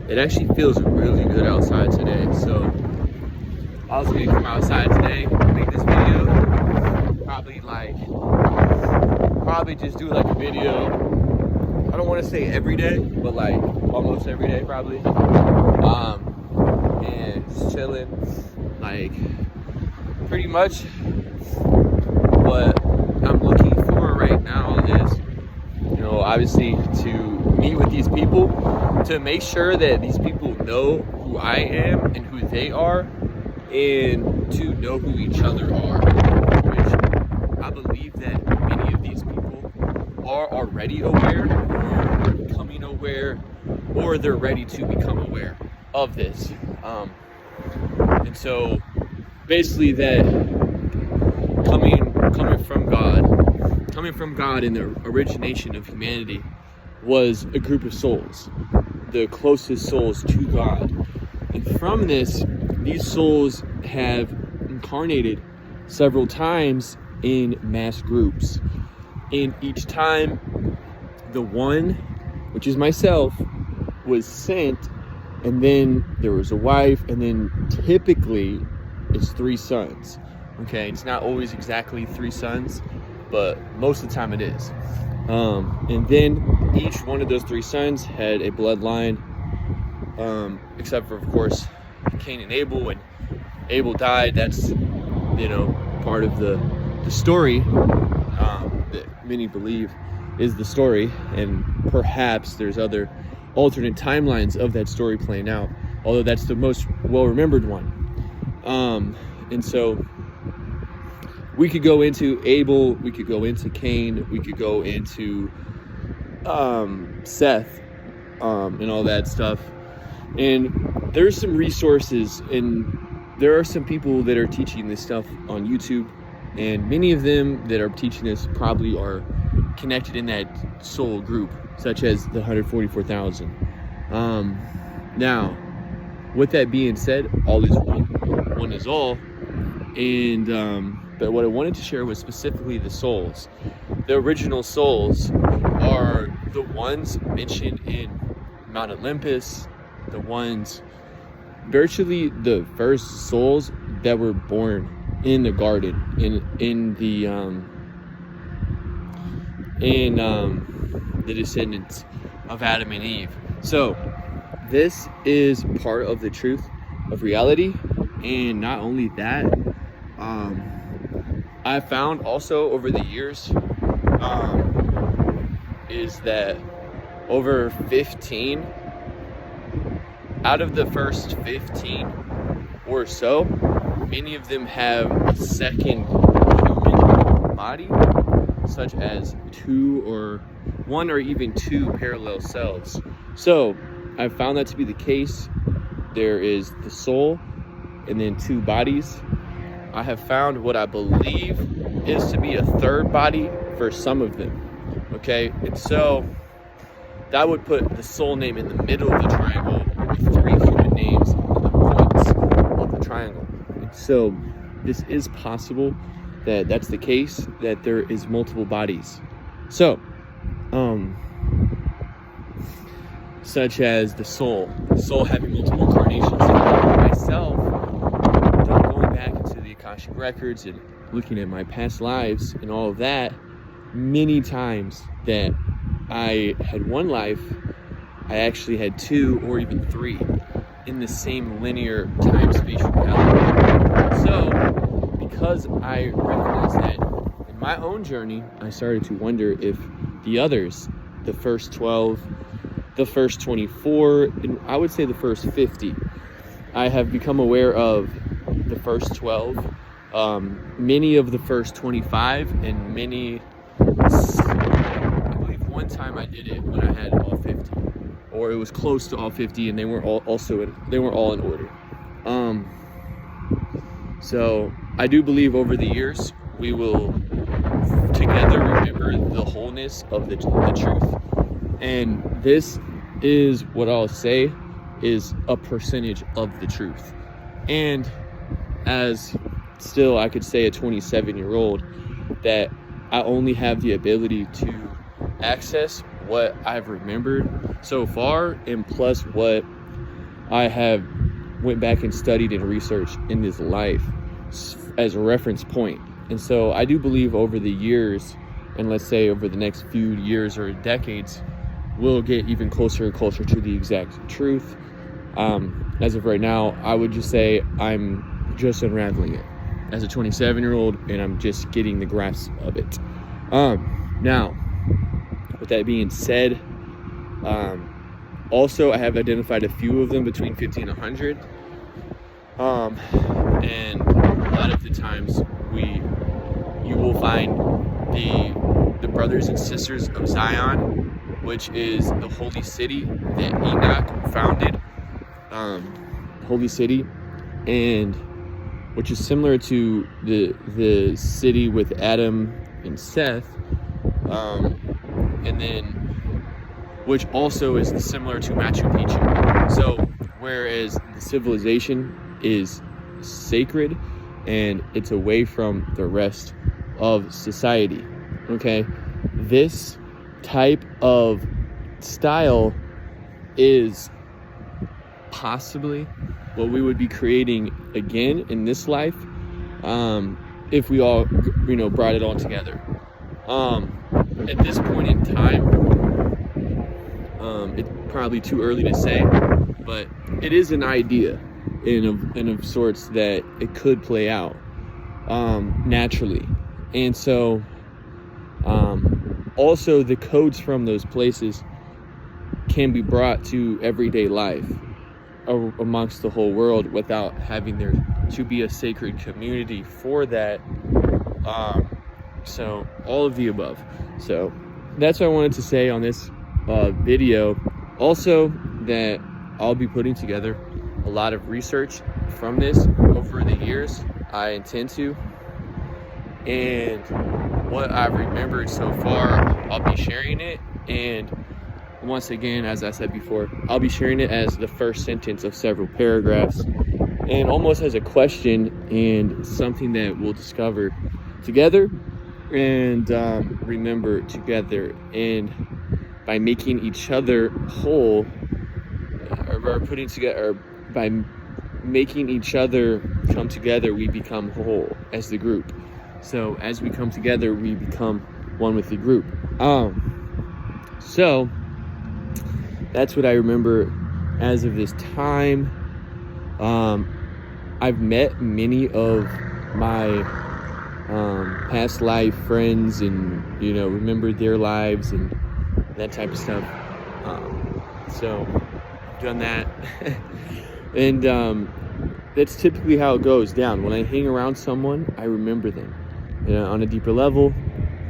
it actually feels really good outside today. So I was gonna come outside today, make this video, probably just do like a video. I don't want to say every day, but like almost every day probably. And just chilling, like pretty much. What I'm looking for right now is, obviously to meet with these people, to make sure that these people know who I am and who they are, and to know who each other are, which I believe that many of these people are already aware, or becoming aware, or they're ready to become aware of this. And so basically that coming from God in the origination of humanity was a group of souls, the closest souls to God. And from this, these souls have incarnated several times in mass groups. And each time, the one, which is myself, was sent, and then there was a wife, and then typically it's 3 sons. Okay, it's not always exactly 3 sons, but most of the time it is. And then each one of those 3 sons had a bloodline, except for, of course, Cain and Abel. When Abel died, that's, part of the story that many believe is the story. And perhaps there's other alternate timelines of that story playing out, although that's the most well-remembered one. And so we could go into Abel, we could go into Cain, we could go into Seth, and all that stuff. And there's some resources, and there are some people that are teaching this stuff on YouTube, and many of them that are teaching this probably are connected in that soul group, such as the 144,000. Now, with that being said, all is one is all. And but what I wanted to share was specifically the souls. The original souls are the ones mentioned in Mount Olympus, the ones, virtually the first souls that were born in the garden, in the descendants of Adam and Eve. So this is part of the truth of reality. And not only that, I found also over the years is that over 15 out of the first 15 or so, many of them have a second human body, such as 1 or even 2 parallel selves. So I found that to be the case. There is the soul and then 2 bodies. I have found what I believe is to be a 3rd body for some of them. Okay, and so that would put the soul name in the middle of the triangle with 3 human names in the points of the triangle. And so this is possible that that's the case, that there is multiple bodies. So, such as the soul having multiple incarnations. Myself, going back into the Akashic records and looking at my past lives and all of that, many times that I had one life, I actually had 2 or even 3 in the same linear time-spatial reality. So, because I recognized that in my own journey, I started to wonder if the others, the first 12, the first 24, and I would say the first 50, I have become aware of the first 12, many of the first 25, and many, I believe one time I did it when I had all 50, or it was close to all 50, and they were all in order. So I do believe over the years we will together remember the wholeness of the truth. And this is what I'll say is a percentage of the truth. And as still I could say a 27-year-old that I only have the ability to access what I've remembered so far, and plus what I have went back and studied and researched in his life as a reference point. And so I do believe over the years, and let's say over the next few years or decades, we'll get even closer and closer to the exact truth. As of right now, I would just say I'm just unraveling it as a 27-year-old, and I'm just getting the grasp of it. Now, with that being said, also I have identified a few of them between 50 and 100. And a lot of the times you will find the brothers and sisters of Zion, which is the holy city that Enoch founded, holy city, and which is similar to the city with Adam and Seth, and then which also is similar to Machu Picchu. So whereas the civilization is sacred and it's away from the rest of society, okay, this type of style is possibly what we would be creating again in this life, if we all, brought it all together. At this point in time, it's probably too early to say, but it is an idea in of sorts that it could play out naturally. And so also the codes from those places can be brought to everyday life amongst the whole world without having there to be a sacred community for that. So all of the above. So that's what I wanted to say on this video. Also, that I'll be putting together a lot of research from this over the years. I intend to, and what I've remembered so far, I'll be sharing it. And once again, as I said before, I'll be sharing it as the first sentence of several paragraphs, and almost as a question and something that we'll discover together and remember together. And by making each other whole, or putting together, or by making each other come together, we become whole as the group. So as we come together, we become one with the group. So that's what I remember as of this time. I've met many of my past life friends, and remembered their lives and that type of stuff. So I've done that. And that's typically how it goes down. When I hang around someone, I remember them on a deeper level.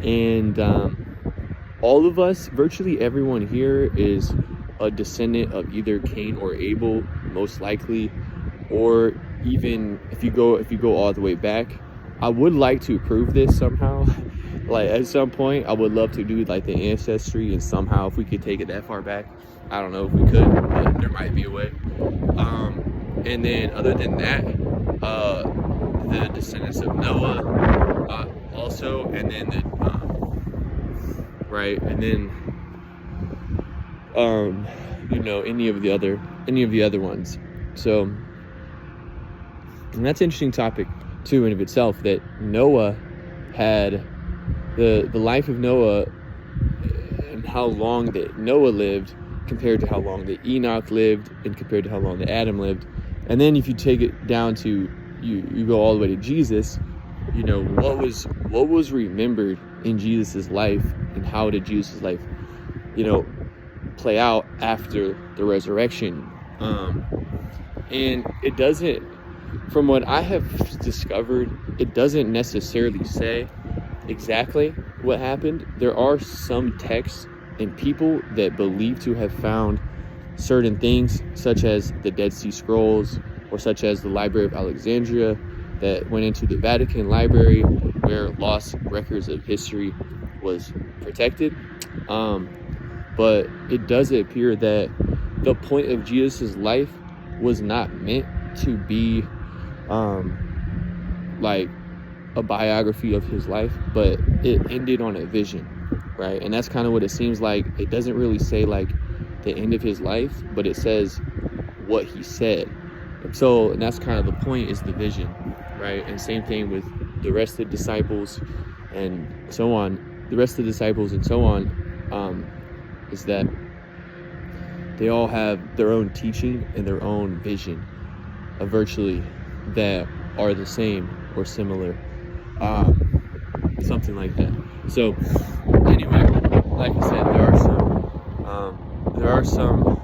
And all of us, virtually everyone here, is a descendant of either Cain or Abel, most likely, or even if you go all the way back. I would like to prove this somehow. Like at some point, I would love to do like the ancestry, and somehow if we could take it that far back. I don't know if we could, but there might be a way. And then other than that, the descendants of Noah, also, and then any of the other ones. So, and that's an interesting topic too in of itself, that Noah had the life of Noah and how long that Noah lived compared to how long that Enoch lived and compared to how long that Adam lived. And then if you take it down to you go all the way to Jesus, what was remembered in Jesus's life, and how did Jesus's life play out after the resurrection. And it doesn't, from what I have discovered, it doesn't necessarily say exactly what happened. There are some texts and people that believe to have found certain things, such as the Dead Sea Scrolls, or such as the Library of Alexandria, that went into the Vatican Library, where lost records of history was protected. But it does appear that the point of Jesus' life was not meant to be like a biography of his life, but it ended on a vision, right? And that's kind of what it seems like. It doesn't really say like the end of his life, but it says what he said. And that's kind of the point, is the vision, right? And same thing with the rest of the disciples and so on. The rest of the disciples and so on, is that they all have their own teaching and their own vision, virtually, that are the same or similar, something like that. So anyway, like I said, there are some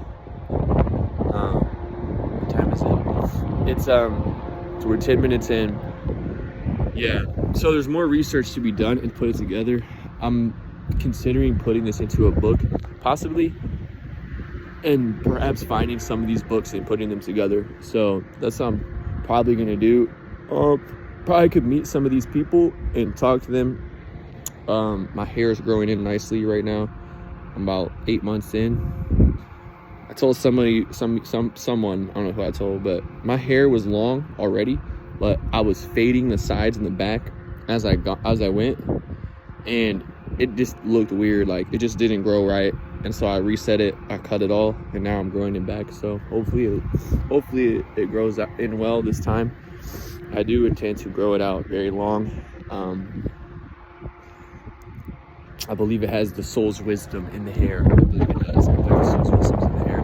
what time is it? It's so we're 10 minutes in. Yeah, so there's more research to be done and put it together. I'm considering putting this into a book, possibly, and perhaps finding some of these books and putting them together. So that's what I'm probably gonna do. Probably could meet some of these people and talk to them. My hair is growing in nicely right now. I'm about 8 months in. I told someone, I don't know who I told, but my hair was long already, but I was fading the sides and the back as I went, and it just looked weird. Like, it just didn't grow right. And so I reset it, I cut it all, and now I'm growing it back. So hopefully it grows out in well this time. I do intend to grow it out very long. I believe it has the soul's wisdom in the hair. I believe it does. I believe the soul's wisdom in the hair.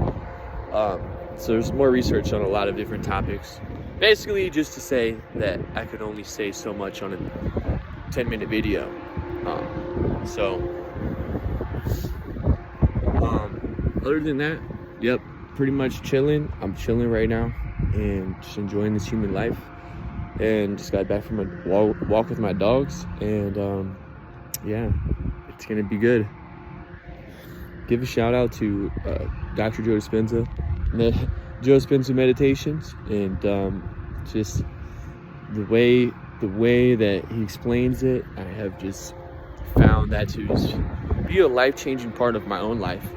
So there's more research on a lot of different topics. Basically, just to say that I could only say so much on a 10-minute video. Other than that, yep, pretty much chilling. I'm chilling right now and just enjoying this human life. And just got back from a walk with my dogs, and yeah, it's gonna be good. Give a shout out to Dr. Joe Dispenza, Joe Dispenza Meditations, and just the way that he explains it, I have just found that to just be a life-changing part of my own life.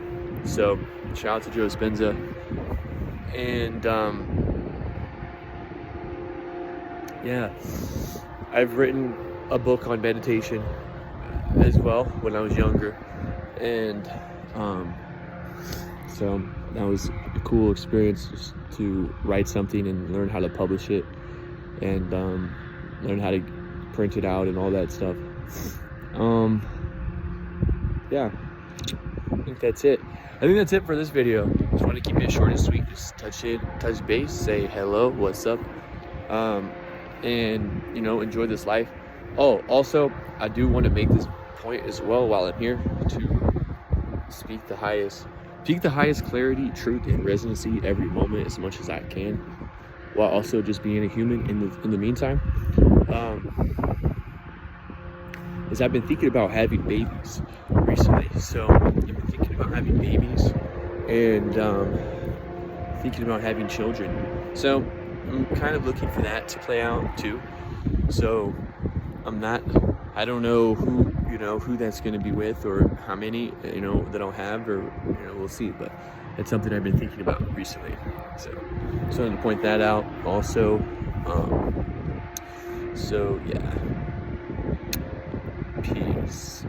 So shout out to Joe Dispenza. And yeah, I've written a book on meditation as well when I was younger, and so that was a cool experience, just to write something and learn how to publish it, and learn how to print it out and all that stuff. Yeah, I think that's it. For this video. Just want to keep it short and sweet. Just touch base, say hello, what's up, and enjoy this life. Oh, also, I do want to make this point as well while I'm here, to speak the highest clarity, truth, and resonancy every moment as much as I can, while also just being a human in the meantime. Is I've been thinking about having babies recently. So I've been thinking about having babies and thinking about having children. So I'm kind of looking for that to play out too. So I don't know who that's going to be with, or how many that I'll have, or we'll see. But it's something I've been thinking about recently. So just wanted to point that out also. So yeah, peace.